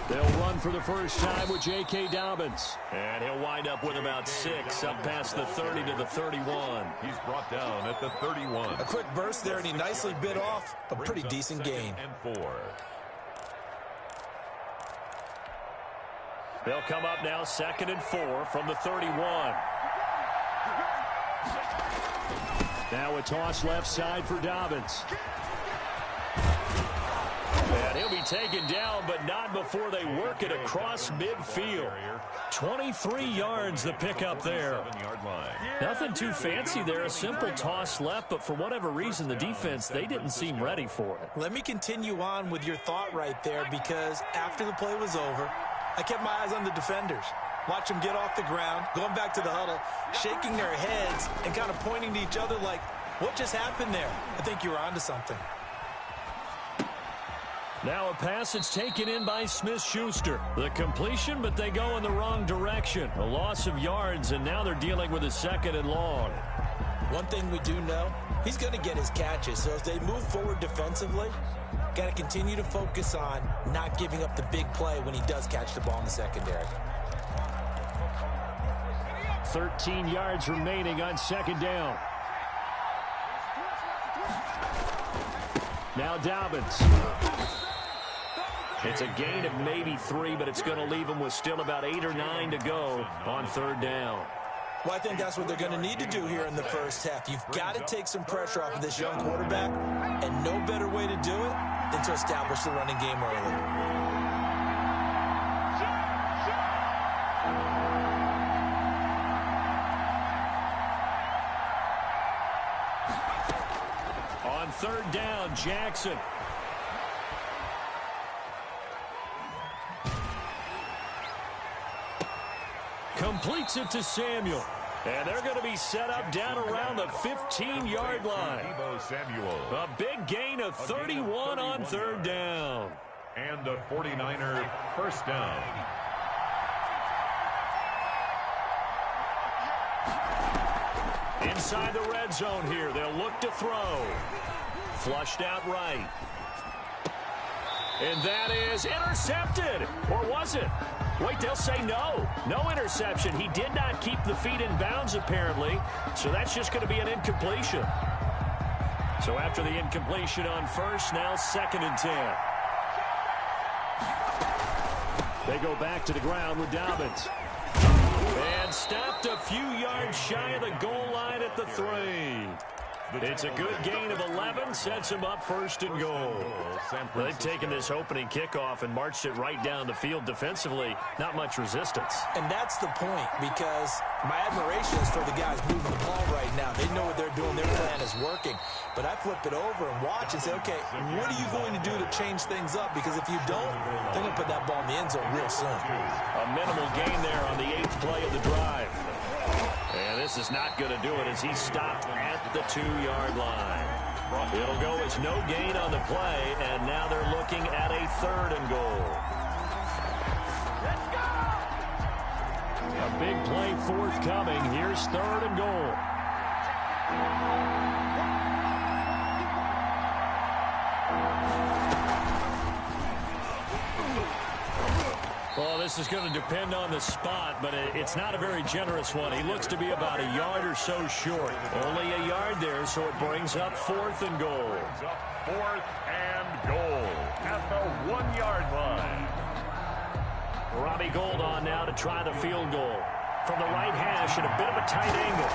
They'll run for the first time with J.K. Dobbins. And he'll wind up with about 6 up past the 30 to the 31. He's brought down at the 31. A quick burst there, and he nicely bit off a pretty decent gain. And 4. They'll come up now 2nd and 4 from the 31. Now a toss left side for Dobbins. And he'll be taken down, but not before they work it across midfield. 23 yards the pickup there. Nothing too fancy there. A simple toss left, but for whatever reason, the defense, they didn't seem ready for it. Let me continue on with your thought right there, because after the play was over, I kept my eyes on the defenders. Watch them get off the ground, going back to the huddle, shaking their heads and kind of pointing to each other like, what just happened there? I think you were onto something. Now a pass that's taken in by Smith-Schuster. The completion, but they go in the wrong direction. A loss of yards, and now they're dealing with a 2nd and long. One thing we do know, he's going to get his catches. So as they move forward defensively, got to continue to focus on not giving up the big play when he does catch the ball in the secondary. 13 yards remaining on 2nd down. Now Dobbins. It's a gain of maybe 3, but it's going to leave them with still about 8 or 9 to go on 3rd down. Well, I think that's what they're going to need to do here in the first half. You've got to take some pressure off of this young quarterback, and no better way to do it than to establish the running game early. On 3rd down, Jackson. Completes it to Samuel. And they're going to be set up down around the 15-yard line. A big gain of 31 on 3rd down. And the 49er first down. Inside the red zone here. They'll look to throw. Flushed out right. And that is intercepted. Or was it? Wait, they'll say no. No interception. He did not keep the feet in bounds, apparently. So that's just going to be an incompletion. So after the incompletion on 1st, now 2nd and 10. They go back to the ground with Dobbins. And stopped a few yards shy of the goal line at the 3. It's a good gain of 11, sets him up 1st and goal. They've taken this opening kickoff and marched it right down the field defensively. Not much resistance. And that's the point, because my admiration is for the guys moving the ball right now. They know what they're doing. Their plan is working. But I flip it over and watch and say, okay, what are you going to do to change things up? Because if you don't, they're going to put that ball in the end zone real soon. A minimal gain there on the 8th play of the drive. And this is not going to do it as he stopped at the 2-yard line. It'll go as no gain on the play, and now they're looking at a 3rd and goal. A big play forthcoming. Here's 3rd and goal. Well, this is going to depend on the spot, but it's not a very generous one. He looks to be about a yard or so short. Only a yard there, so it brings up 4th and goal. 4th and goal at the 1-yard line. Robbie Gould on now to try the field goal. From the right hash at a bit of a tight angle.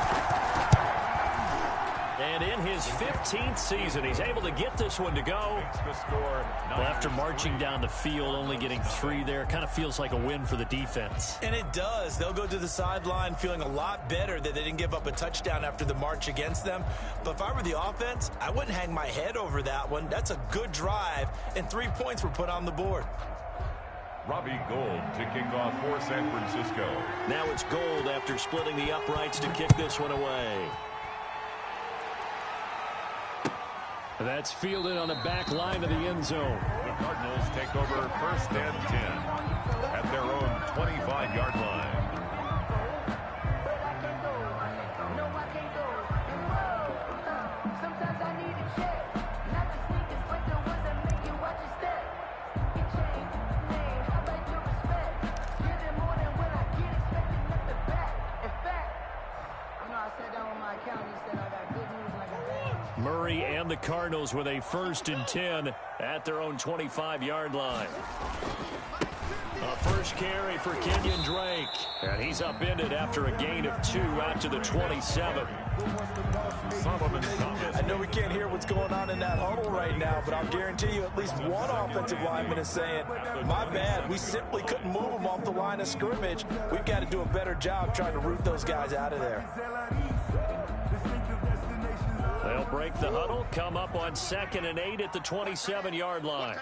And in his 15th season, he's able to get this one to go. Well, after marching down the field, only getting 3 there, kind of feels like a win for the defense. And it does. They'll go to the sideline feeling a lot better that they didn't give up a touchdown after the march against them. But if I were the offense, I wouldn't hang my head over that one. That's a good drive, and 3 points were put on the board. Robbie Gould to kick off for San Francisco. Now it's Gould after splitting the uprights to kick this one away. That's fielded on the back line of the end zone. The Cardinals take over 1st and 10 at their own 25-yard line. Murray and the Cardinals with a 1st and 10 at their own 25-yard line. A first carry for Kenyon Drake. And he's upended after a gain of 2 out to the 27. I know we can't hear what's going on in that huddle right now, but I'll guarantee you at least one offensive lineman is saying, my bad, we simply couldn't move them off the line of scrimmage. We've got to do a better job trying to root those guys out of there. They'll break the huddle, come up on 2nd and 8 at the 27-yard line.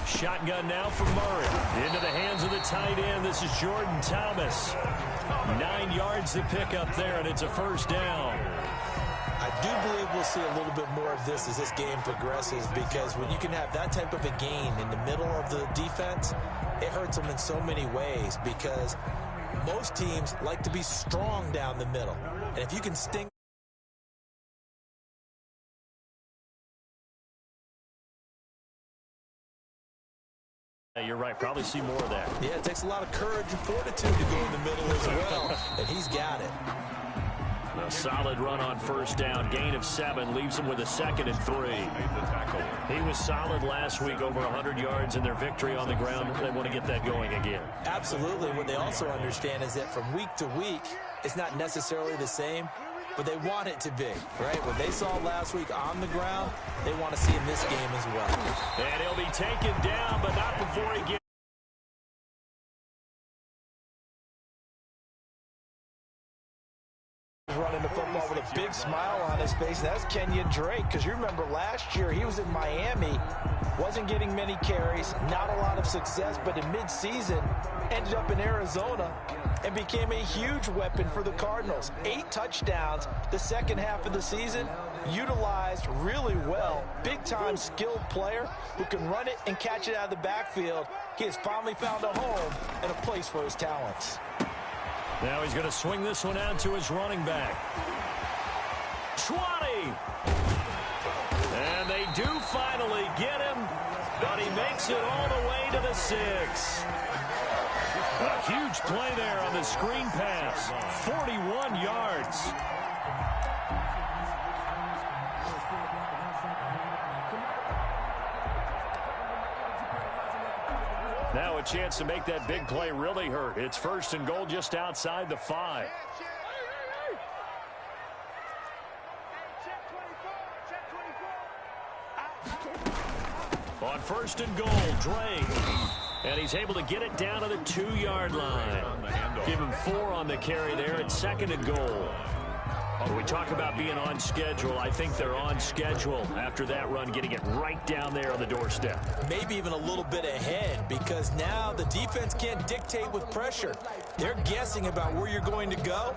Shotgun now for Murray. Into the hands of the tight end. This is Jordan Thomas. 9 yards to pick up there, and it's a 1st down. I do believe we'll see a little bit more of this as this game progresses, because when you can have that type of a gain in the middle of the defense, it hurts them in so many ways, because most teams like to be strong down the middle. And if you can sting You're right. Probably see more of that. Yeah, it takes a lot of courage and fortitude to go in the middle as well, and he's got it. A solid run on 1st down. Gain of 7 leaves him with a 2nd and 3. He was solid last week, over 100 yards in their victory on the ground. They want to get that going again. Absolutely. What they also understand is that from week to week, it's not necessarily the same, but they want it to be, right? What they saw last week on the ground, they want to see in this game as well. And he'll be taken down, but not before he gets running the football with a big smile on his face. That's Kenyon Drake, because you remember last year he was in Miami, wasn't getting many carries, not a lot of success, but in midseason ended up in Arizona and became a huge weapon for the Cardinals. 8 touchdowns the second half of the season, utilized really well. Big-time skilled player who can run it and catch it out of the backfield. He has finally found a home and a place for his talents. Now he's going to swing this one out to his running back. 20! And they do finally get him, but he makes it all the way to the 6. A huge play there on the screen pass. 41 yards. Now a chance to make that big play really hurt. It's 1st and goal just outside the 5. On 1st and goal, Drake. And he's able to get it down to the 2-yard line. Give him 4 on the carry there at 2nd and goal. When we talk about being on schedule, I think they're on schedule after that run, getting it right down there on the doorstep. Maybe even a little bit ahead, because now the defense can't dictate with pressure. They're guessing about where you're going to go.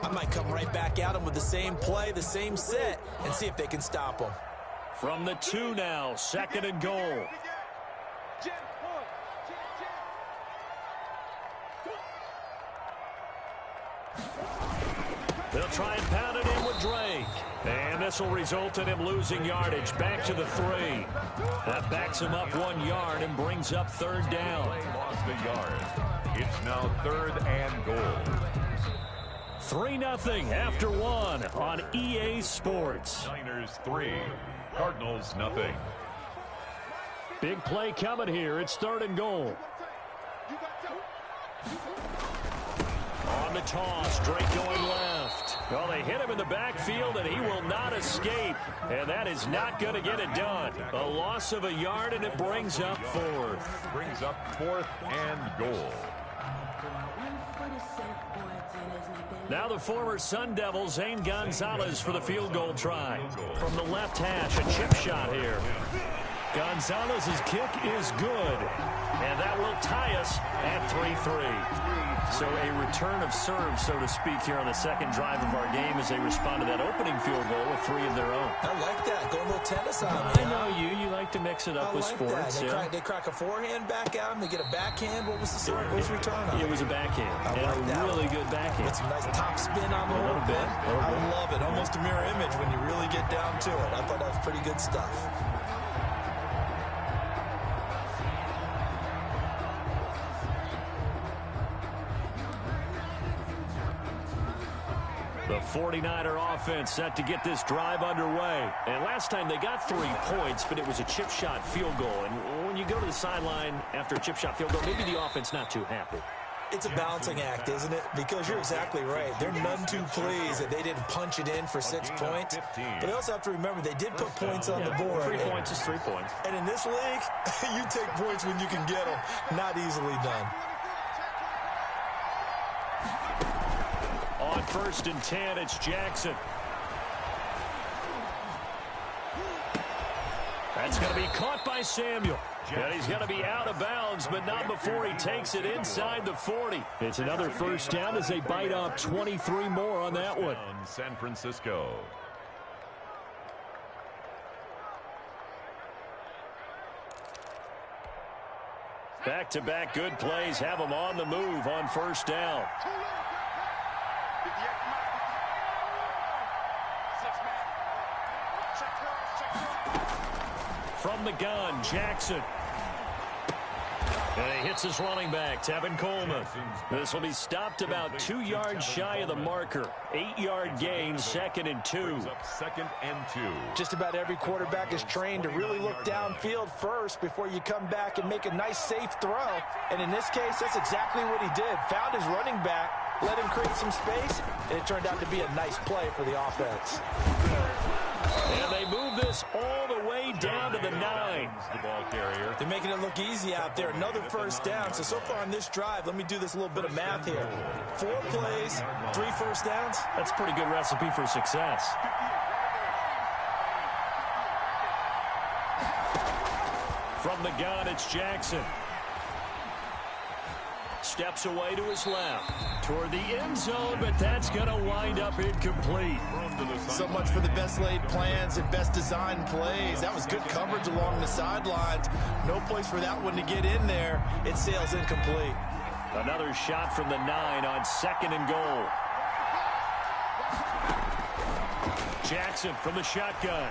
I might come right back at them with the same play, the same set, and see if they can stop them. From the 2 now, 2nd and goal. They'll try and pound it in with Drake. And this will result in him losing yardage. Back to the 3. That backs him up 1 yard and brings up 3rd down. Lost a yard. It's now 3rd and goal. 3-0 after 1 on EA Sports. Niners 3, Cardinals nothing. Big play coming here. It's 3rd and goal. On the toss, Drake going left. Well, they hit him in the backfield, and he will not escape. And that is not going to get it done. A loss of a yard, and it brings up 4th. Brings up 4th and goal. Now the former Sun Devil, Zane Gonzalez, for the field goal try. From the left hash, a chip shot here. Gonzalez's kick is good. And that will tie us at 3-3. So a return of serve, so to speak, here on the 2nd drive of our game as they respond to that opening field goal with 3 of their own. I like that. Going a little tennis on me. I know you like to mix it up with sports. They crack a forehand back at him. They get a backhand. What was the return on? It was a backhand. And a really good backhand. With some nice top spin on the whole bit. I love it. Almost a mirror image when you really get down to it. I thought that was pretty good stuff. The 49er offense set to get this drive underway. And last time they got 3 points, but it was a chip shot field goal. And when you go to the sideline after a chip shop field goal, maybe the offense not too happy. It's a balancing act, isn't it? Because you're exactly right. They're none too pleased that they didn't punch it in for 6 points. But they also have to remember they did put points on the board. 3 points is 3 points. And in this league, you take points when you can get them. Not easily done. On 1st and 10, it's Jackson. That's going to be caught by Samuel. And he's going to be out of bounds, but not before he takes it inside the 40. It's another first down as they bite off 23 more on that one. San Francisco. Back-to-back good plays have them on the move on 1st down. From the gun, Jackson. And he hits his running back, Tevin Coleman. This will be stopped about 2 yards shy of the marker. 8-yard gain, 2nd and 2. 2nd and 2. Just about every quarterback is trained to really look downfield first before you come back and make a nice, safe throw. And in this case, that's exactly what he did. Found his running back, let him create some space, and it turned out to be a nice play for the offense. And they move this all the way down to the 9. The ball carrier. They're making it look easy out there. Another first down. So far on this drive, let me do this little bit of math here. 4 plays, 3 first downs. That's a pretty good recipe for success. From the gun, it's Jackson. Steps away to his left toward the end zone, but that's going to wind up incomplete. So much for the best laid plans and best designed plays. That was good coverage along the sidelines. No place for that one to get in there. It sails incomplete. Another shot from the 9 on 2nd and goal. Jackson from the shotgun.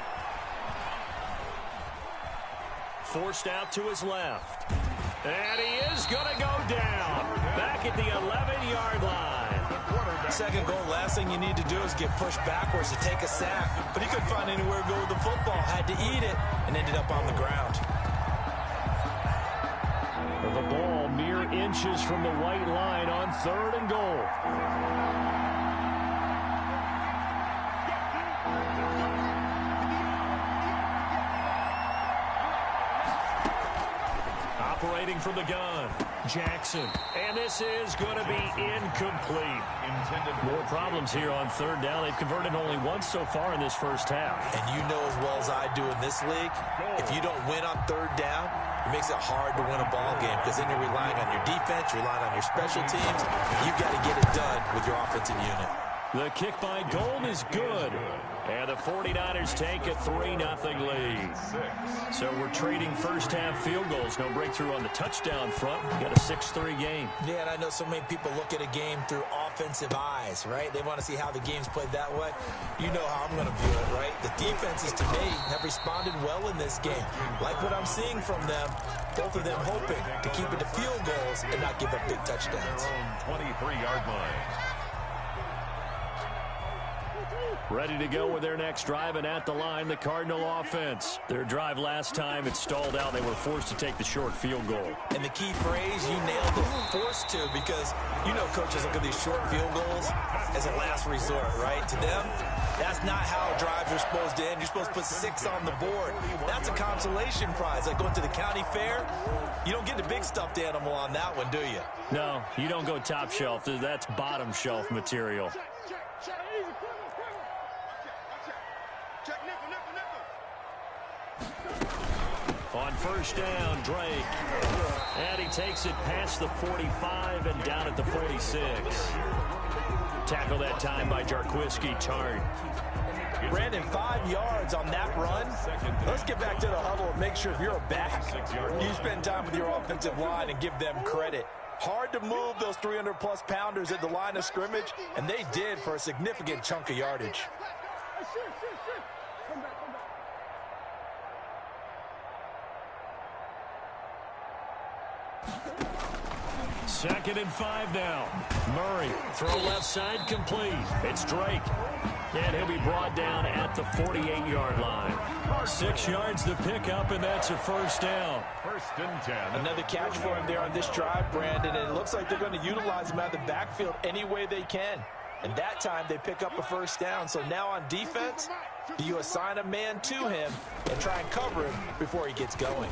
Forced out to his left. And he is going to go down. Back at the 11-yard line. Second goal, last thing you need to do is get pushed backwards to take a sack. But he couldn't find anywhere to go with the football. Had to eat it and ended up on the ground. The ball mere inches from the white line on 3rd and goal. Operating from the gun, Jackson. And this is going to be incomplete. More problems here on 3rd down. They've converted only once so far in this first half. And you know as well as I do in this league, if you don't win on 3rd down, it makes it hard to win a ball game because then you're relying on your defense, you're relying on your special teams. You've got to get it done with your offensive unit. The kick by Gold is good. And the 49ers take a 3-0 lead. So we're trading first half field goals. No breakthrough on the touchdown front. We got a 6-3 game. Yeah, and I know so many people look at a game through offensive eyes, right? They want to see how the game's played that way. You know how I'm going to view it, right? The defenses, to me, have responded well in this game. Like what I'm seeing from them, both of them hoping to keep it to field goals and not give up big touchdowns. 23-yard line. Ready to go with their next drive, and at the line, the Cardinal offense. Their drive last time, it stalled out. They were forced to take the short field goal. And the key phrase, you nailed it, forced to, because you know coaches look at these short field goals as a last resort, right? To them, that's not how drives are supposed to end. You're supposed to put 6 on the board. That's a consolation prize. Like going to the county fair, you don't get the big stuffed animal on that one, do you? No, you don't go top shelf. That's bottom shelf material. On first down, Drake. And he takes it past the 45 and down at the 46. Tackled that time by Jarquiski Tart. Brandon, 5 yards on that run. Let's get back to the huddle and make sure if you're a back, you spend time with your offensive line and give them credit. Hard to move those 300-plus pounders at the line of scrimmage, and they did for a significant chunk of yardage. 2nd and 5 now. Murray, throw left side, complete. It's Drake. And he'll be brought down at the 48-yard line. 6 yards to pick up, and that's a first down. 1st and 10. Another catch for him there on this drive, Brandon, and it looks like they're going to utilize him out of the backfield any way they can. And that time they pick up a first down. So now on defense, do you assign a man to him and try and cover him before he gets going?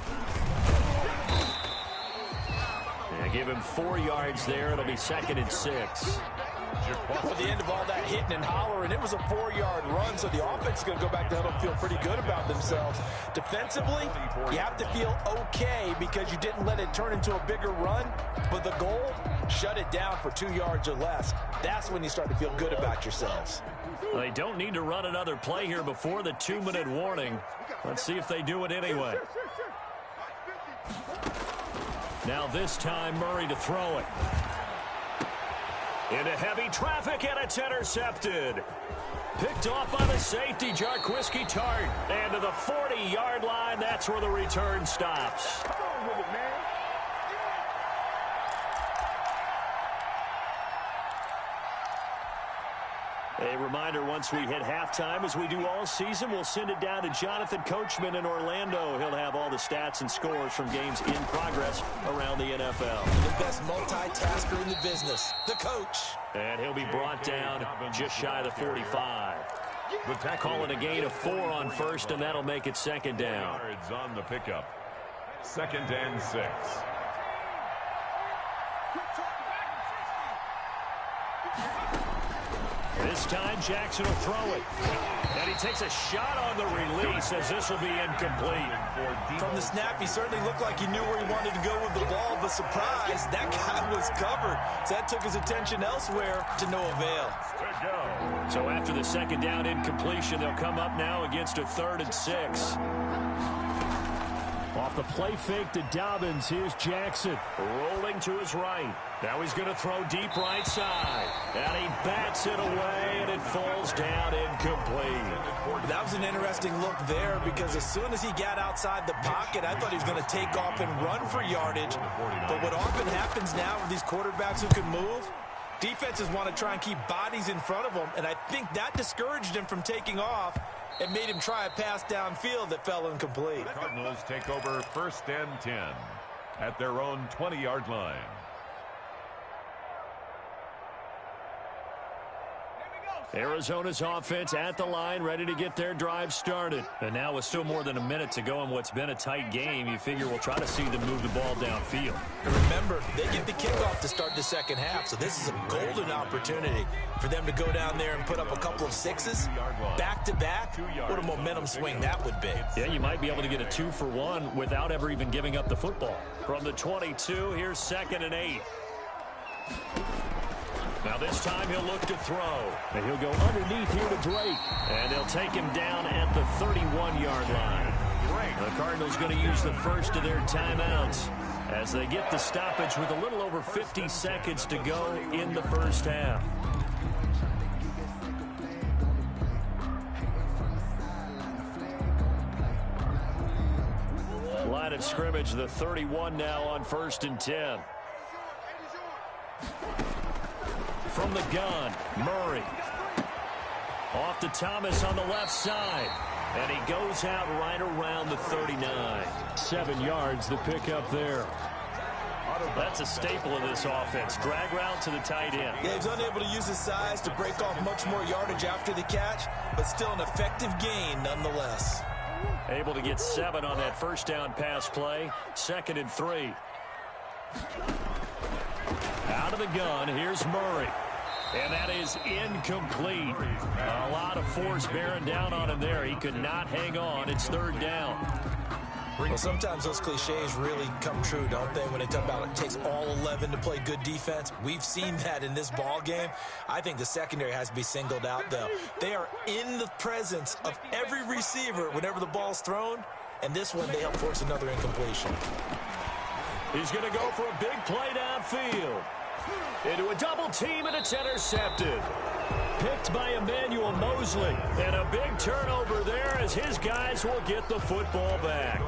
And give him 4 yards there. It'll be 2nd and 6. Well, at the end of all that hitting and hollering, it was a 4-yard run, so the offense is going to go back to huddle and feel pretty good about themselves. Defensively, you have to feel okay because you didn't let it turn into a bigger run, but the goal, shut it down for 2 yards or less. That's when you start to feel good about yourselves. Well, they don't need to run another play here before the 2-minute warning. Let's see if they do it anyway. Now this time, Murray to throw it. Into heavy traffic, and it's intercepted. Picked off by the safety, Jarquiski Tart. And to the 40-yard line, that's where the return stops. A reminder, once we hit halftime, as we do all season, we'll send it down to Jonathan Coachman in Orlando. He'll have all the stats and scores from games in progress around the NFL. The best multitasker in the business, the coach. And he'll be brought down just shy of the 45. Calling a gain of 4 on first, and that'll make it 2nd down. Yards on the pickup. 2nd and 6. This time, Jackson will throw it. And he takes a shot on the release as this will be incomplete. From the snap, he certainly looked like he knew where he wanted to go with the ball, but surprise, that guy was covered. So that took his attention elsewhere to no avail. So after the 2nd down incompletion, they'll come up now against a 3rd and 6. Off the play fake to Dobbins, here's Jackson. Rolling to his right. Now he's going to throw deep right side. And he bats it away, and it falls down incomplete. That was an interesting look there because as soon as he got outside the pocket, I thought he was going to take off and run for yardage. But what often happens now with these quarterbacks who can move, defenses want to try and keep bodies in front of them, and I think that discouraged him from taking off. It made him try a pass downfield that fell incomplete. The Cardinals take over 1st and 10 at their own 20-yard line. Arizona's offense at the line, ready to get their drive started. And now with still more than a minute to go in what's been a tight game, you figure we'll try to see them move the ball downfield. And remember, they get the kickoff to start the 2nd half, so this is a golden opportunity for them to go down there and put up a couple of 6s back-to-back. What a momentum swing that would be. Yeah, you might be able to get a 2-for-1 without ever even giving up the football. From the 22, here's 2nd and 8. Now this time he'll look to throw. And he'll go underneath here to Drake. And they'll take him down at the 31-yard line. The Cardinals going to use the first of their timeouts as they get the stoppage with a little over 50 seconds to go in the first half. Line of scrimmage, the 31 now on 1st and 10. From the gun, Murray. Off to Thomas on the left side. And he goes out right around the 39. 7 yards the pickup there. That's a staple of this offense. Drag route to the tight end. Yeah, he's unable to use his size to break off much more yardage after the catch, but still an effective gain nonetheless. Able to get 7 on that first down pass play. 2nd and 3. Out of the gun, here's Murray. And that is incomplete. A lot of force bearing down on him there. He could not hang on. It's 3rd down. Well, sometimes those cliches really come true, don't they, when they talk about it takes all 11 to play good defense. We've seen that in this ball game. I think the secondary has to be singled out, though. They are in the presence of every receiver whenever the ball's thrown, and this one they help force another incompletion. He's going to go for a big play downfield. Into a double team, and it's intercepted. picked by Emmanuel Mosley. And a big turnover there as his guys will get the football back.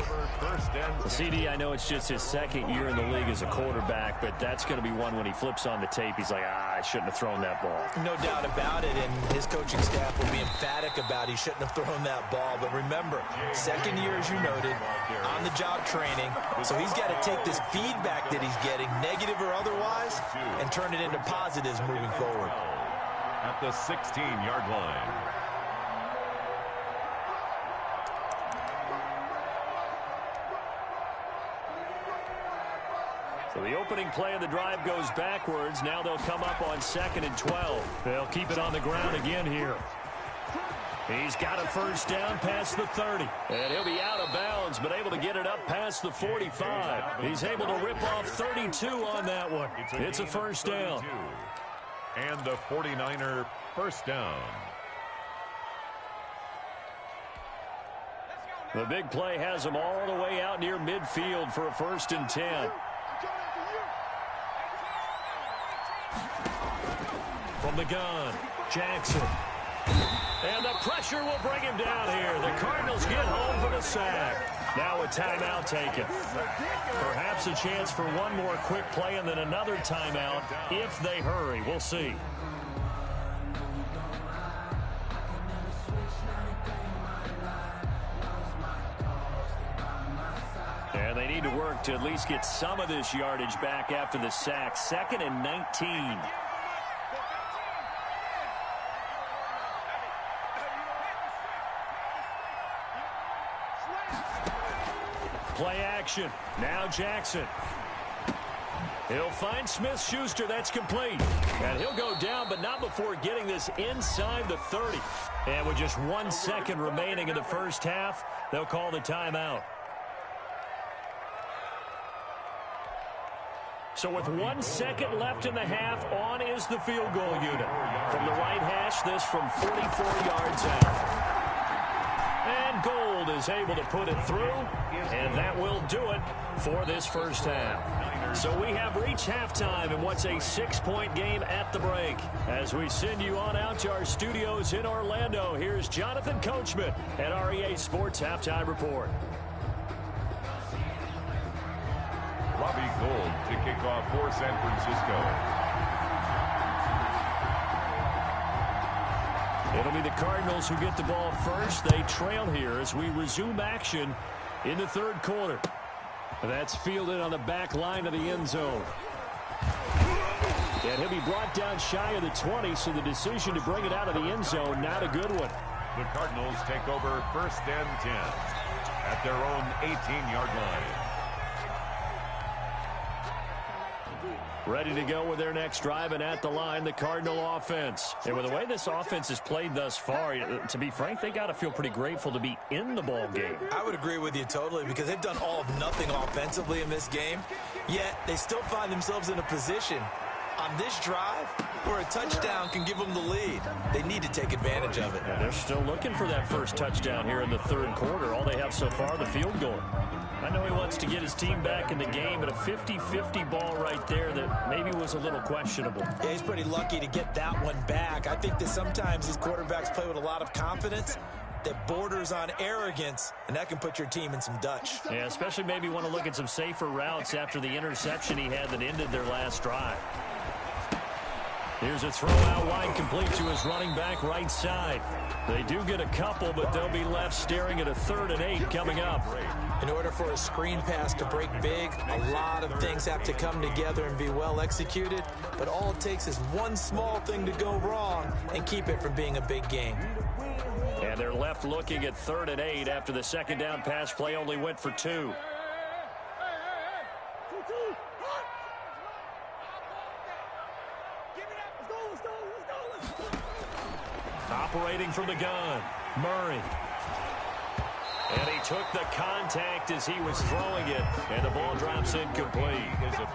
CD, I know it's just his second year in the league as a quarterback, but that's going to be one when he flips on the tape. He's like, I shouldn't have thrown that ball. No doubt about it, and his coaching staff will be emphatic about he shouldn't have thrown that ball. But remember, second year, as you noted, on-the-job training. So he's got to take this feedback that he's getting, negative or otherwise, and turn it into positives moving forward. At the 16-yard line. So the opening play of the drive goes backwards. Now they'll come up on 2nd and 12. They'll keep it on the ground again here. He's got a first down past the 30. And he'll be out of bounds, but able to get it up past the 45. He's able to rip off 32 on that one. It's a first down. And the 49er first down. The big play has him all the way out near midfield for a 1st and 10. From the gun, Jackson. And the pressure will bring him down here. The Cardinals get home for the sack. Now a timeout taken. Perhaps a chance for one more quick play and then another timeout if they hurry. We'll see. And they need to work to at least get some of this yardage back after the sack. 2nd and 19. Play action. Now Jackson. He'll find Smith-Schuster. That's complete. And he'll go down, but not before getting this inside the 30. And with just 1 second remaining in the first half, they'll call the timeout. So with 1 second left in the half, on is the field goal unit. From the right hash, this from 44 yards out. And Gold is able to put it through, and that will do it for this first half. So we have reached halftime in what's a 6-point game at the break. As we send you on out to our studios in Orlando, here's Jonathan Coachman at REA Sports Halftime Report. Robbie Gould to kick off for San Francisco. It'll be the Cardinals who get the ball first. They trail here as we resume action in the third quarter. That's fielded on the back line of the end zone. And he'll be brought down shy of the 20, so the decision to bring it out of the end zone, not a good one. The Cardinals take over 1st and 10 at their own 18-yard line. Ready to go with their next drive, and at the line, the Cardinal offense. And with the way this offense has played thus far, to be frank, they got to feel pretty grateful to be in the ball game. I would agree with you totally, because they've done all of nothing offensively in this game, yet they still find themselves in a position on this drive where a touchdown can give them the lead. They need to take advantage of it. And they're still looking for that first touchdown here in the third quarter. All they have so far, the field goal. I know he wants to get his team back in the game, but a 50-50 ball right there that maybe was a little questionable. Yeah, he's pretty lucky to get that one back. I think that sometimes these quarterbacks play with a lot of confidence that borders on arrogance, and that can put your team in some Dutch. Yeah, especially maybe want to look at some safer routes after the interception he had that ended their last drive. Here's a throw out wide, complete to his running back right side. They do get a couple, but they'll be left staring at a 3rd and 8 coming up. In order for a screen pass to break big, a lot of things have to come together and be well executed, but all it takes is one small thing to go wrong and keep it from being a big game. And they're left looking at 3rd and 8 after the second down pass play only went for 2. Operating from the gun, Murray. And he took the contact as he was throwing it, and the ball drops incomplete.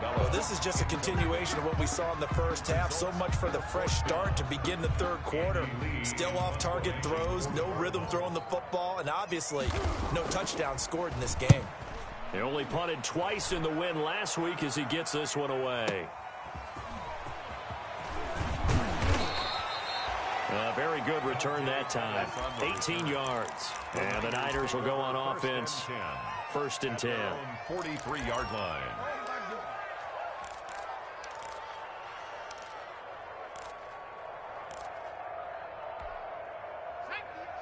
Well, this is just a continuation of what we saw in the first half. So much for the fresh start to begin the third quarter. Still off-target throws, no rhythm throwing the football, and obviously no touchdown scored in this game. They only punted twice in the win last week as he gets this one away. A very good return that time. 18 yards. And the Niners will go on offense. 1st and 10. 43-yard line.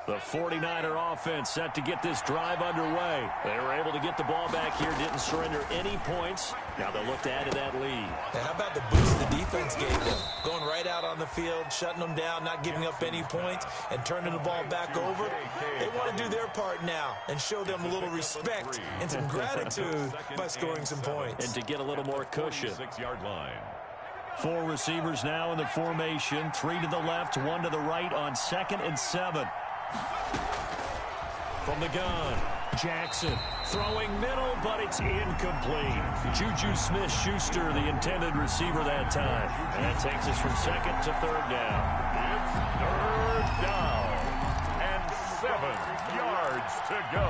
The 49er offense set to get this drive underway. They were able to get the ball back here, didn't surrender any points. Now they'll look to add to that lead. Now, how about the boost the defense gave them? Going right out on the field, shutting them down, not giving up any points, and turning the ball back over. They want to do their part now and show them a little respect and some gratitude by scoring some points. And to get a little more cushion. 6-yard line. 4 receivers now in the formation. 3 to the left, 1 to the right on 2nd and 7. From the gun, Jackson throwing middle, but it's incomplete. Juju Smith-Schuster, the intended receiver that time. And that takes us from 2nd to 3rd down. It's 3rd down. And 7 yards to go.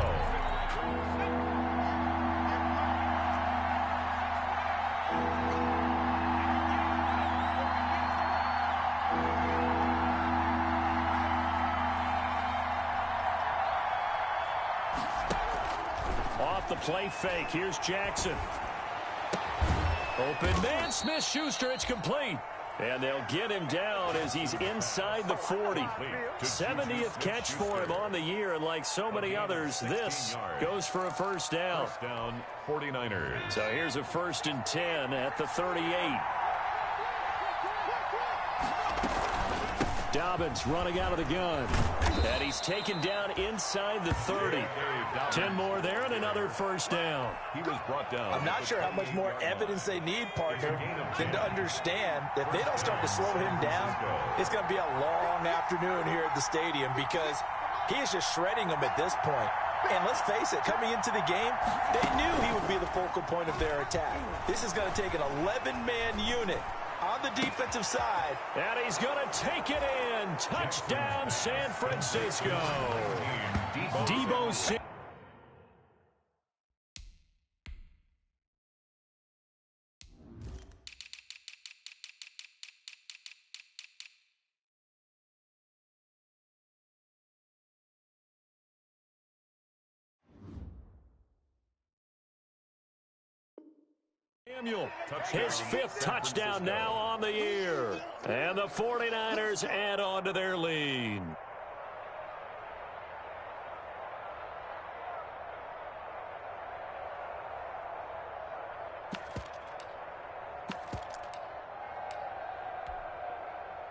Off the play fake, here's Jackson. Open man, Smith-Schuster, it's complete. And they'll get him down as he's inside the 40. 70th catch for him on the year, and like so many others, this goes for a 1st down. 1st down, 49ers. So here's a 1st and 10 at the 38. Dobbins running out of the gun. And he's taken down inside the 30. 10 more there and another 1st down. He was brought down. I'm not sure how much more evidence they need, partner, than to understand that if they don't start to slow him down, it's going to be a long afternoon here at the stadium because he is just shredding them at this point. And let's face it, coming into the game, they knew he would be the focal point of their attack. This is going to take an 11-man unit on the defensive side. And he's going to take it in. Touchdown, San Francisco. Debo Samuel. His 5th touchdown now on the year. And the 49ers add on to their lead.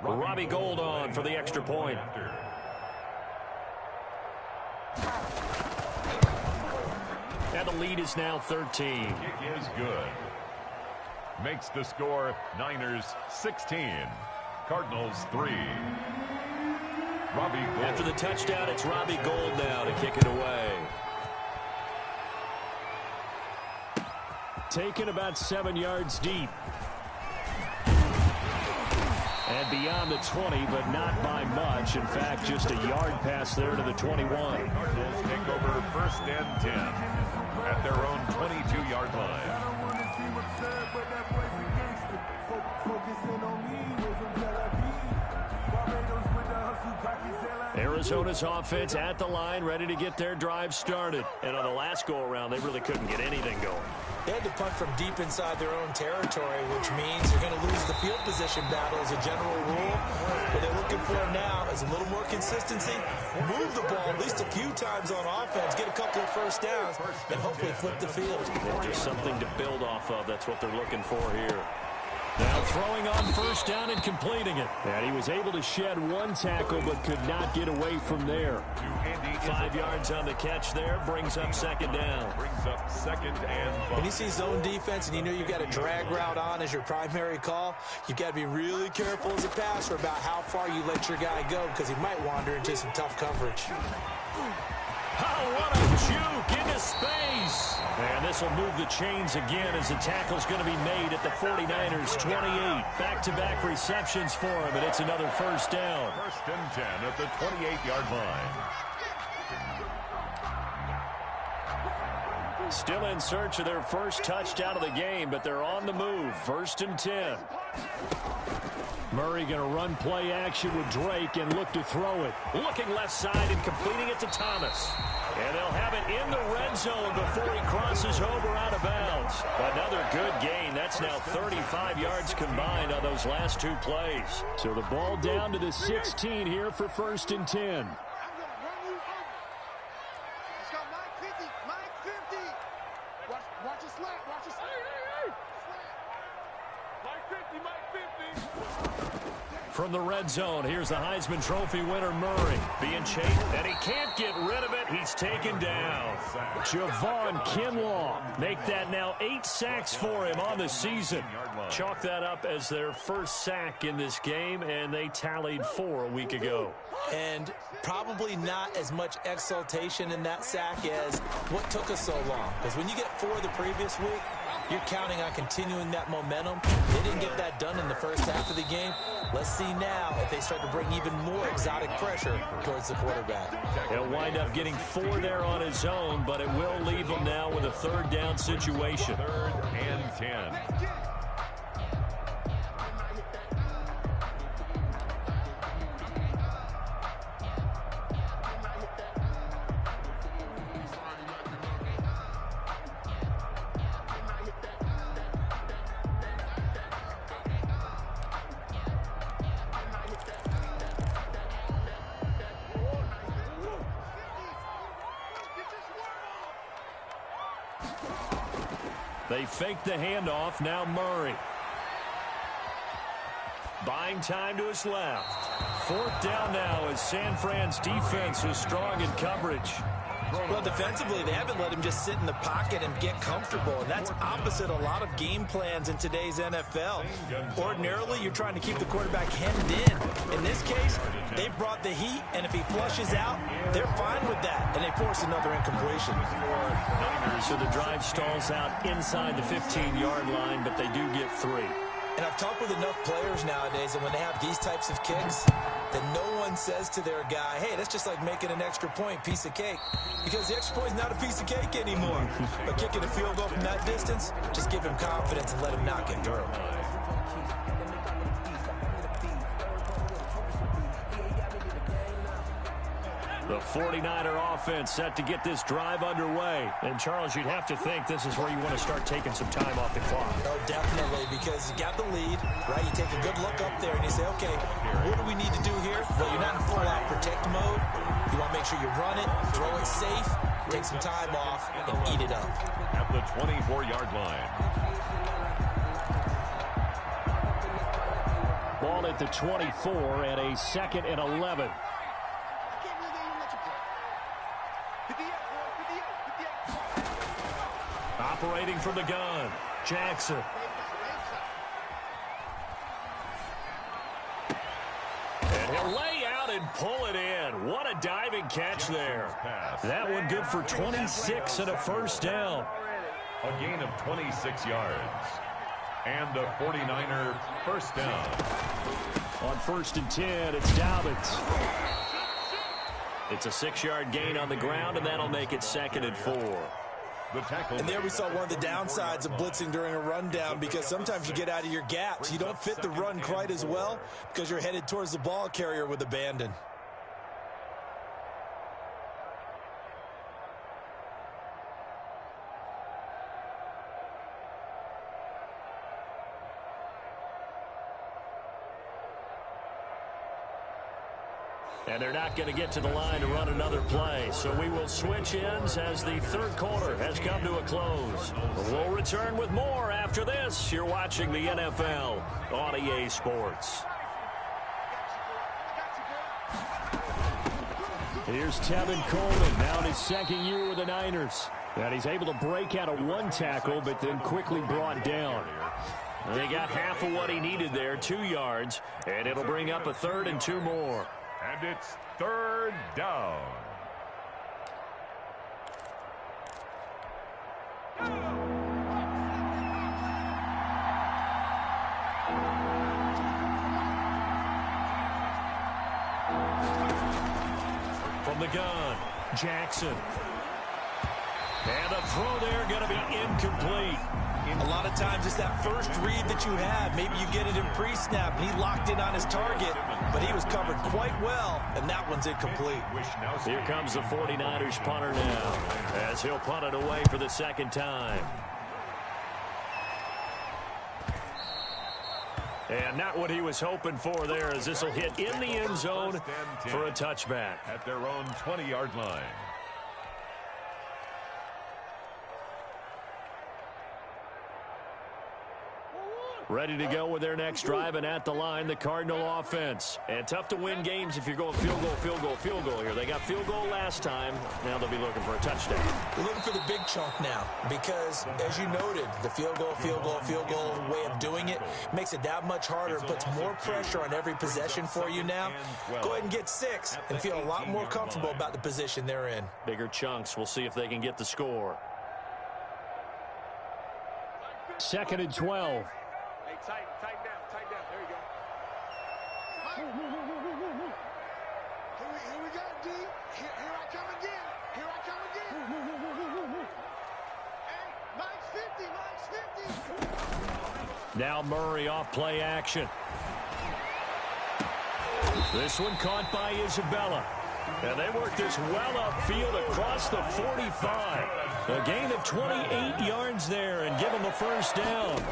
Robbie Gould on for the extra point. And the lead is now 13. Kick is good. Makes the score Niners 16, Cardinals 3. Robbie Gould. After the touchdown, it's Robbie Gould now to kick it away. Taken about 7 yards deep. And beyond the 20, but not by much. In fact, just a yard pass there to the 21. Cardinals take over 1st and 10 at their own 22-yard line. Arizona's offense at the line, ready to get their drive started. And on the last go-around, they really couldn't get anything going. They had to punt from deep inside their own territory, which means they're going to lose the field position battle as a general rule. What they're looking for now is a little more consistency, move the ball at least a few times on offense, get a couple of 1st downs, and hopefully flip the field. Just something to build off of. That's what they're looking for here. Now throwing on 1st down and completing it. And he was able to shed 1 tackle but could not get away from there. 5 yards on the catch there. Brings up 2nd down. Brings up 2nd and 5. When you see zone defense and you know you've got a drag route on as your primary call, you've got to be really careful as a passer about how far you let your guy go because he might wander into some tough coverage. Oh, what a juke into space. And this will move the chains again as the tackle's going to be made at the 49ers' 28. Back-to-back receptions for him, and it's another 1st down. 1st and 10 at the 28-yard line. Still in search of their first touchdown of the game, but they're on the move. 1st and 10. Murray going to run play action with Drake and look to throw it. Looking left side and completing it to Thomas. And they'll have it in the red zone before he crosses over out of bounds. Another good gain. That's now 35 yards combined on those last 2 plays. So the ball down to the 16 here for 1st and 10. From the red zone, here's the Heisman Trophy winner, Murray. Being chased, and he can't get rid of it. He's taken down. Javon Kinlaw make that now 8 sacks for him on the season. Chalk that up as their first sack in this game, and they tallied 4 a week ago. And probably not as much exultation in that sack as what took us so long. Because when you get 4 the previous week, you're counting on continuing that momentum. They didn't get that done in the first half of the game. Let's see now if they start to bring even more exotic pressure towards the quarterback. He'll wind up getting 4 there on his own, but it will leave him now with a 3rd down situation. 3rd and 10. They fake the handoff. Now Murray. Buying time to his left. 4th down now as San Fran's defense is strong in coverage. Well, defensively, they haven't let him just sit in the pocket and get comfortable, and that's opposite a lot of game plans in today's NFL. Ordinarily, you're trying to keep the quarterback hemmed in. In this case, they brought the heat, and if he flushes out, they're fine with that, and they force another incompletion. So the drive stalls out inside the 15-yard line, but they do get 3. And I've talked with enough players nowadays, and when they have these types of kicks, that no one says to their guy, hey, that's just like making an extra point, piece of cake. Because the extra point is not a piece of cake anymore. But kicking a field goal from that distance, just give him confidence and let him knock it through. The 49er offense set to get this drive underway. And, Charles, you'd have to think this is where you want to start taking some time off the clock. Oh, definitely, because you got the lead, right? You take a good look up there and you say, okay, what do we need to do here? Well, you're not in full-out protect mode. You want to make sure you run it, throw it safe, take some time off, and eat it up. At the 24-yard line. Ball at the 24 and a 2nd and 11. Operating from the gun, Jackson. And he'll lay out and pull it in. What a diving catch there. That one good for 26 and a 1st down. A gain of 26 yards. And a 49er 1st down. On 1st and 10, it's Dobbins. It's a 6-yard gain on the ground, and that'll make it 2nd and 4. And there we saw one of the downsides of blitzing during a rundown, because sometimes you get out of your gaps. You don't fit the run quite as well because you're headed towards the ball carrier with abandon. And they're not going to get to the line to run another play. So we will switch ends as the 3rd quarter has come to a close. We'll return with more after this. You're watching the NFL on EA Sports. Here's Tevin Coleman, now in his 2nd year with the Niners. And he's able to break out of 1 tackle, but then quickly brought down. They got half of what he needed there, 2 yards, and it'll bring up a 3rd and 2 more. And it's 3rd down. From the gun, Jackson. And the throw there going to be incomplete. A lot of times it's that first read that you have. Maybe you get it in pre-snap, and he locked in on his target, but he was covered quite well, and that one's incomplete. Here comes the 49ers punter now, as he'll punt it away for the second time. And not what he was hoping for there, as this will hit in the end zone for a touchback. At their own 20-yard line. Ready to go with their next drive, and at the line, the Cardinal offense. And tough to win games if you're going field goal, field goal, field goal here. They got field goal last time. Now they'll be looking for a touchdown. They're looking for the big chunk now because, as you noted, the field goal way of doing it makes it that much harder. It puts more pressure on every possession for you now. Go ahead and get 6 and feel a lot more comfortable about the position they're in. Bigger chunks. We'll see if they can get the score. 2nd and 12. Tighten down. There you go. Here we go, D. Here I come again. Hey, Mike's 50. Now Murray off play action. This one caught by Isabella. And they work this well upfield across the 45. A gain of 28 yards there and give them a first down.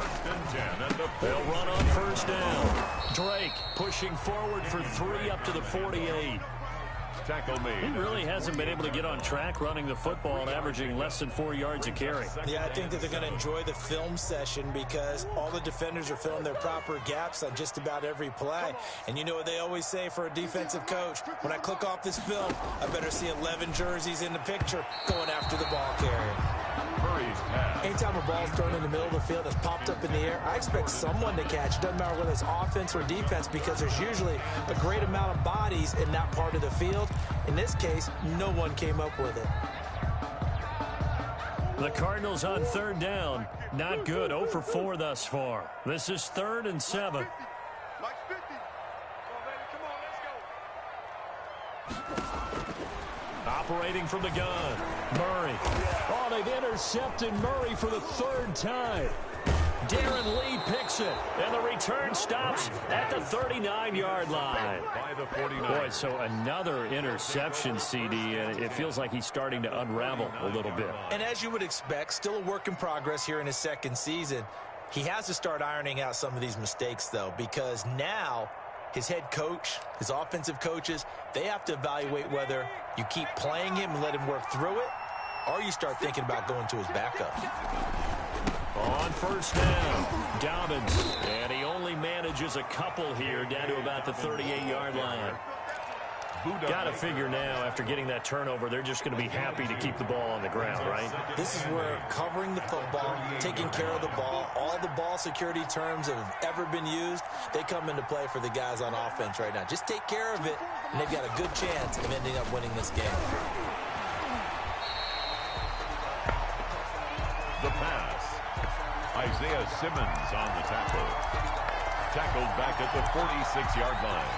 They'll run on first down. Drake pushing forward for 3 up to the 48. Tackle made. He really hasn't been able to get on track running the football and averaging less than 4 yards a carry. Yeah, I think that they're going to enjoy the film session because all the defenders are filling their proper gaps on just about every play. And you know what they always say for a defensive coach? When I click off this film, I better see 11 jerseys in the picture going after the ball carrier. Murray's pass. Anytime a ball's thrown in the middle of the field that's popped up in the air, I expect someone to catch. It doesn't matter whether it's offense or defense because there's usually a great amount of bodies in that part of the field. In this case, no one came up with it. The Cardinals on 3rd down. Not good. 0 for 4 thus far. This is 3rd and 7. Mike's 50. Come on, let's go. Operating from the gun. Murray. Oh, they've intercepted Murray for the 3rd time. Darren Lee picks it, and the return stops at the 39-yard line. By the 49. Boy, so another interception, CD, and it feels like he's starting to unravel a little bit. And as you would expect, still a work in progress here in his 2nd season. He has to start ironing out some of these mistakes, though, because now his head coach, his offensive coaches, they have to evaluate whether you keep playing him and let him work through it, or you start thinking about going to his backup. On first down, Dobbins, and he only manages a couple here down to about the 38-yard line. Got to figure now, after getting that turnover, they're just going to be happy to keep the ball on the ground, right? This is where covering the football, taking care of the ball, all the ball security terms that have ever been used, they come into play for the guys on offense right now. Just take care of it, and they've got a good chance of ending up winning this game. The pass. Isaiah Simmons on the tackle. Tackled back at the 46-yard line.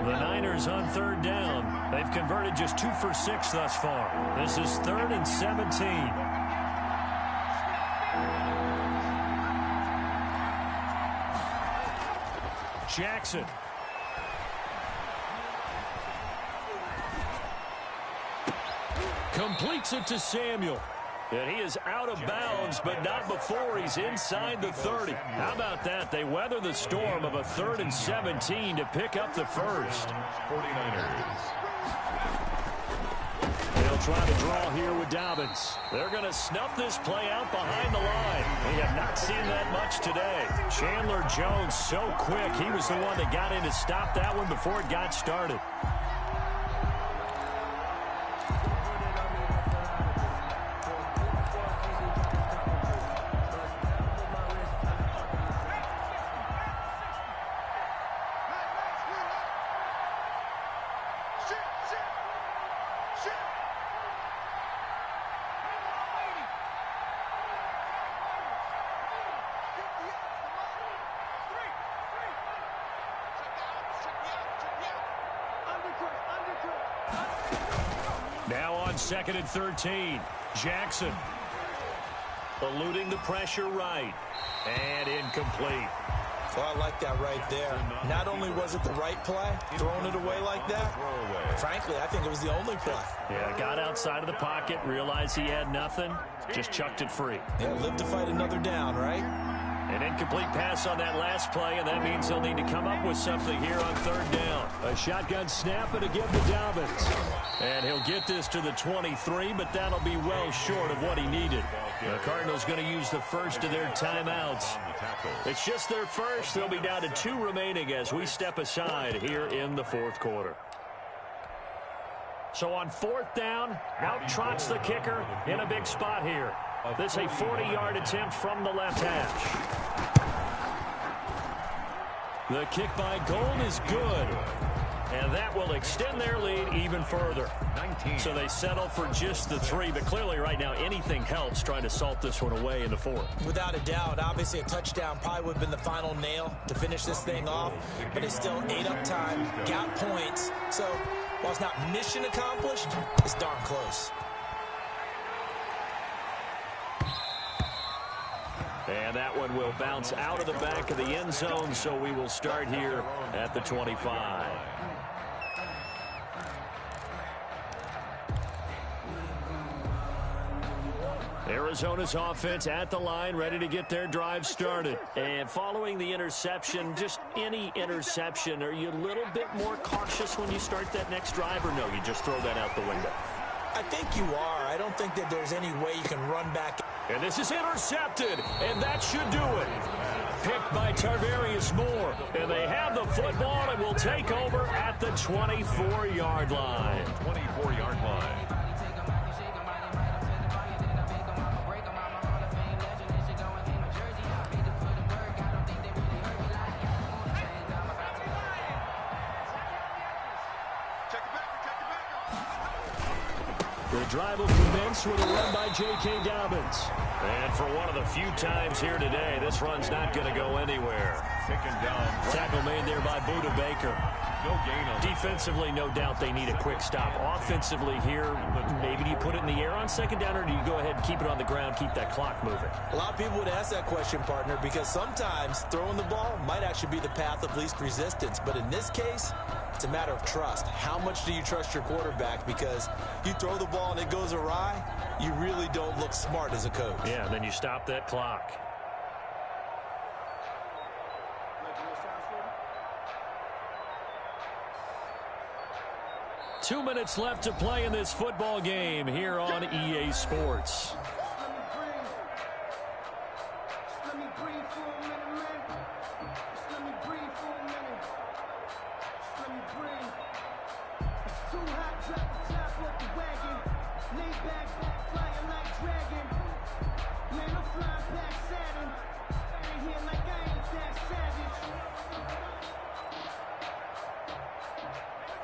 The Niners on 3rd down. They've converted just 2 for 6 thus far. This is 3rd and 17. Jackson. Completes it to Samuel. And he is out of bounds, but not before he's inside the 30. How about that? They weather the storm of a 3rd and 17 to pick up the first. 49ers. They'll try to draw here with Dobbins. They're going to snuff this play out behind the line. We have not seen that much today. Chandler Jones so quick. He was the one that got in to stop that one before it got started. on 2nd and 13. Jackson eluding the pressure right. And incomplete. Well, I like that right there. Not only was it the right play, throwing it away like that, frankly, I think it was the only play. Yeah, got outside of the pocket, realized he had nothing, just chucked it free. Yeah, live to fight another down, right? An incomplete pass on that last play, and that means he'll need to come up with something here on 3rd down. A shotgun snap and again to Dobbins. And he'll get this to the 23, but that'll be well short of what he needed. The Cardinals going to use the first of their timeouts. It's just their first. They'll be down to 2 remaining as we step aside here in the 4th quarter. So on 4th down, out trots the kicker in a big spot here. This is a 40-yard attempt from the left hash. The kick by Gold is good. And that will extend their lead even further. 19. So they settle for just the 3, but clearly right now anything helps trying to salt this one away in the 4th. Without a doubt, obviously a touchdown probably would have been the final nail to finish this thing off, but it's still 8 up time, got points. So while it's not mission accomplished, it's darn close. And that one will bounce out of the back of the end zone, so we will start here at the 25. Arizona's offense at the line, ready to get their drive started. And following the interception, just any interception, are you a little bit more cautious when you start that next drive, or no, you just throw that out the window? I think you are. I don't think that there's any way you can run back. And this is intercepted, and that should do it. Picked by Tarvarius Moore. And they have the football and will take over at the 24-yard line. 24-yard line. The drive will commence with a run by J.K. Dobbins. And for one of the few times here today, this run's not going to go anywhere. Taken down. Tackle made there by Buda Baker. No gain on. Defensively, no doubt they need a quick stop. Offensively here, maybe do you put it in the air on 2nd down, or do you go ahead and keep it on the ground, keep that clock moving? A lot of people would ask that question, partner, because sometimes throwing the ball might actually be the path of least resistance. But in this case, it's a matter of trust. How much do you trust your quarterback? Because you throw the ball and it goes awry, you really don't look smart as a coach. Yeah, and then you stop that clock. Two minutes left to play in this football game here on EA Sports.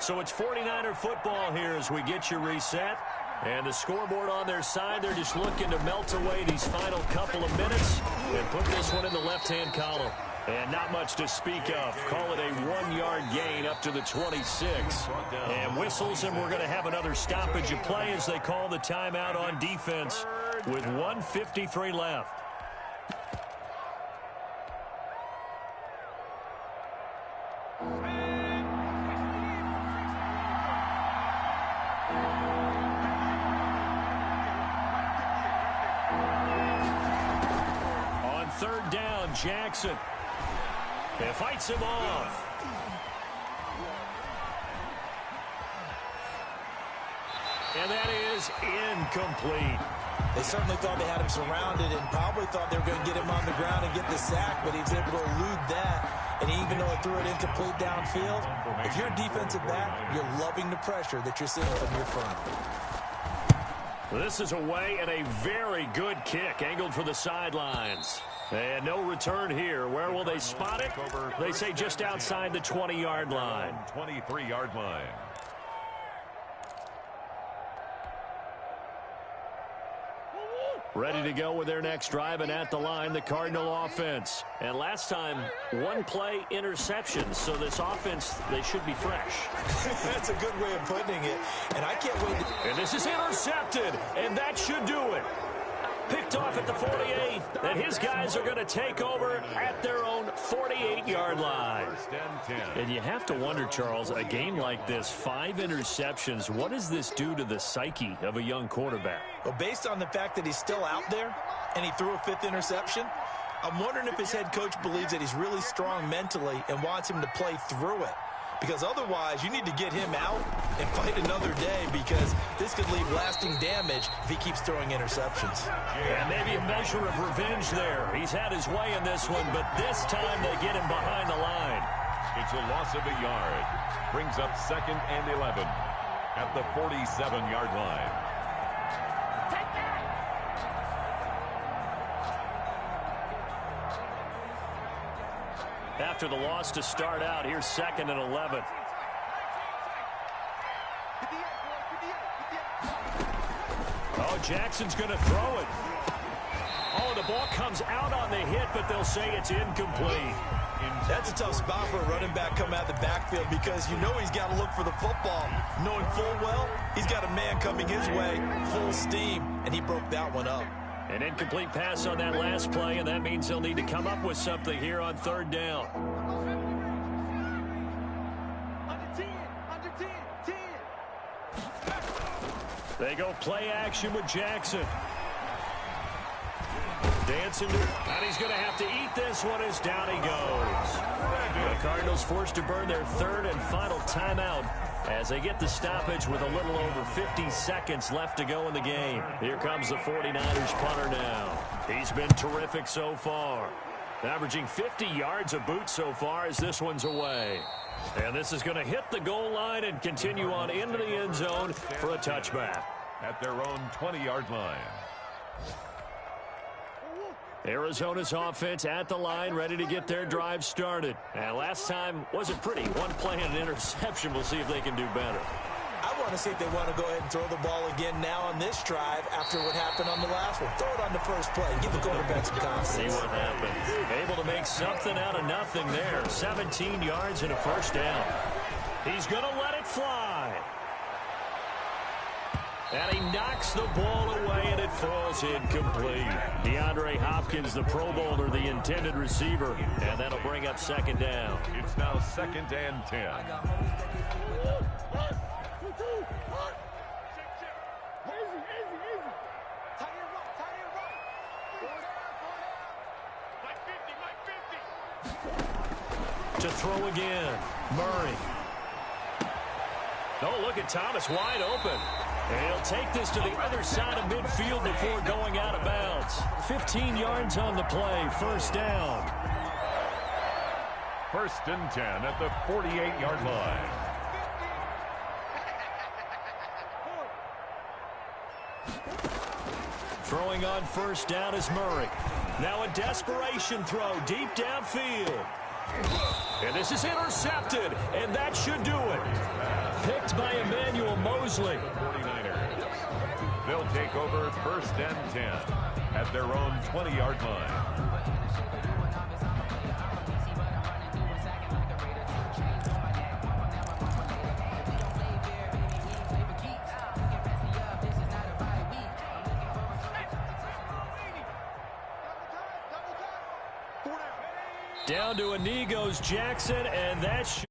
So it's 49er football here as we get you reset. And the scoreboard on their side, they're just looking to melt away these final couple of minutes and put this one in the left-hand column. And not much to speak of. Call it a 1-yard gain up to the 26. And whistles, and we're going to have another stoppage of play as they call the timeout on defense with 1:53 left. Jackson. It fights him off. And that is incomplete. They certainly thought they had him surrounded and probably thought they were going to get him on the ground and get the sack, but he was able to elude that. And even though it threw it incomplete downfield, if you're a defensive back, you're loving the pressure that you're seeing from your front. This is away and a very good kick angled for the sidelines. And no return here. Where will they spot it? They say just outside the 20-yard line. 23-yard line. Ready to go with their next drive, and at the line, the Cardinal offense. And last time, one play interception, so this offense, they should be fresh. That's a good way of putting it, and I can't wait. And this is intercepted, and that should do it. Picked off at the 48, and his guys are going to take over at their own 48-yard line. And you have to wonder, Charles, a game like this, 5 interceptions, what does this do to the psyche of a young quarterback? Well, based on the fact that he's still out there and he threw a 5th interception, I'm wondering if his head coach believes that he's really strong mentally and wants him to play through it. Because otherwise, you need to get him out and fight another day, because this could leave lasting damage if he keeps throwing interceptions. Yeah, maybe a measure of revenge there. He's had his way in this one, but this time they get him behind the line. It's a loss of a yard. Brings up 2nd and 11 at the 47-yard line. After the loss to start out, here's 2nd and 11. Oh, Jackson's going to throw it. Oh, the ball comes out on the hit, but they'll say it's incomplete. That's a tough spot for a running back coming out of the backfield, because you know he's got to look for the football, knowing full well he's got a man coming his way full steam, and he broke that one up. An incomplete pass on that last play, and that means they'll need to come up with something here on 3rd down. Under 10, 10. They go play action with Jackson. Dancing, and he's going to have to eat this one as down he goes. The Cardinals forced to burn their 3rd and final timeout as they get the stoppage with a little over 50 seconds left to go in the game. Here comes the 49ers punter now. He's been terrific so far, averaging 50 yards a boot so far as this one's away. And this is going to hit the goal line and continue on into the end zone for a touchback. At their own 20-yard line. Arizona's offense at the line, ready to get their drive started. And last time wasn't pretty. One play and an interception. We'll see if they can do better. I want to see if they want to go ahead and throw the ball again now on this drive after what happened on the last one. Throw it on the first play. Give the quarterback some confidence. See what happens. Able to make something out of nothing there. 17 yards and a 1st down. He's going to let it fly. And he knocks the ball away, and it falls incomplete. DeAndre Hopkins, the Pro Bowler, the intended receiver, and that'll bring up 2nd down. It's now 2nd and 10. To throw again, Murray. Oh, look at Thomas wide open. And he'll take this to the other side of midfield before going out of bounds. 15 yards on the play, 1st down. 1st and 10 at the 48-yard line. Throwing on 1st down is Murray. Now a desperation throw deep downfield. And this is intercepted, and that should do it. Picked by Emmanuel Mosley. 49ers. They'll take over 1st and 10 at their own 20-yard line. Down to Inigo's Jackson, and that's